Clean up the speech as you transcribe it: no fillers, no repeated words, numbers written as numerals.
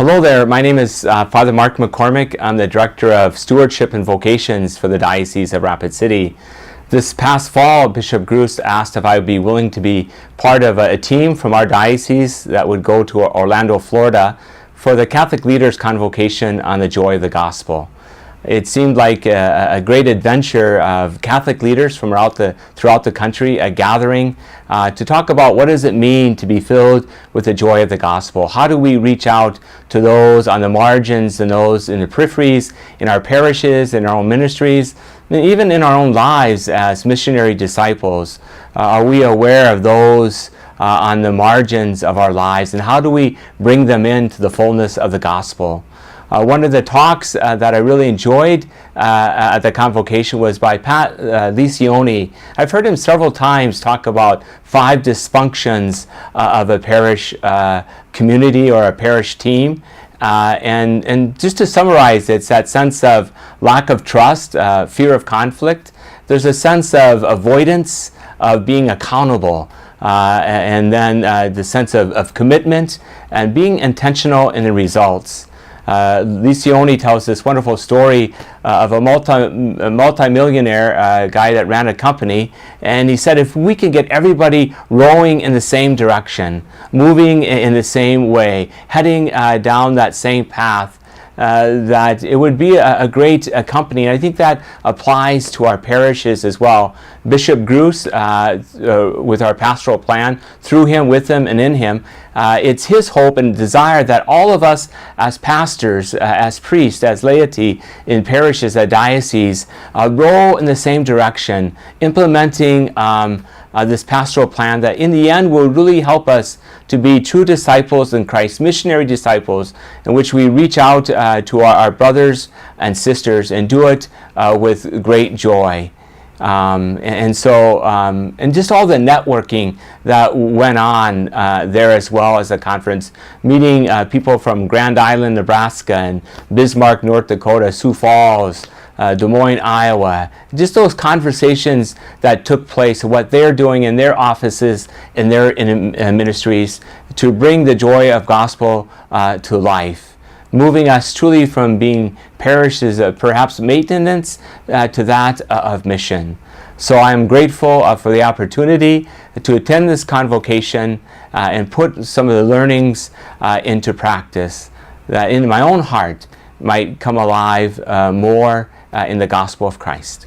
Hello there, my name is Father Mark McCormick. I'm the Director of Stewardship and Vocations for the Diocese of Rapid City. This past fall, Bishop Gruss asked if I would be willing to be part of a team from our diocese that would go to Orlando, Florida for the Catholic Leaders Convocation on the Joy of the Gospel. It seemed like a great adventure of Catholic leaders from throughout the country, a gathering to talk about what does it mean to be filled with the joy of the gospel. How do we reach out to those on the margins and those in the peripheries, in our parishes, in our own ministries, and even in our own lives as missionary disciples? Are we aware of those on the margins of our lives, and how do we bring them into the fullness of the gospel? One of the talks that I really enjoyed at the convocation was by Pat Licioni. I've heard him several times talk about 5 dysfunctions of a parish community or a parish team. And just to summarize, it's that sense of lack of trust, fear of conflict. There's a sense of avoidance of being accountable. And then the sense of commitment and being intentional in the results. Licioni tells this wonderful story of a multi-millionaire guy that ran a company, and he said if we can get everybody rowing in the same direction, moving in the same way, heading down that same path, that it would be a great company. And I think that applies to our parishes as well. Bishop Gruss, with our pastoral plan, through him, with him, and in him, it's his hope and desire that all of us as pastors, as priests, as laity in parishes, as dioceses, row in the same direction, implementing this pastoral plan that in the end will really help us to be true disciples in Christ, missionary disciples, in which we reach out to our brothers and sisters and do it with great joy. And just all the networking that went on there as well as a conference, meeting people from Grand Island, Nebraska, and Bismarck, North Dakota, Sioux Falls, Des Moines, Iowa. Just those conversations that took place, what they're doing in their offices, in their ministries, to bring the joy of gospel to life, moving us truly from being parishes of perhaps maintenance to that of mission. So I am grateful for the opportunity to attend this convocation and put some of the learnings into practice that in my own heart might come alive more in the gospel of Christ.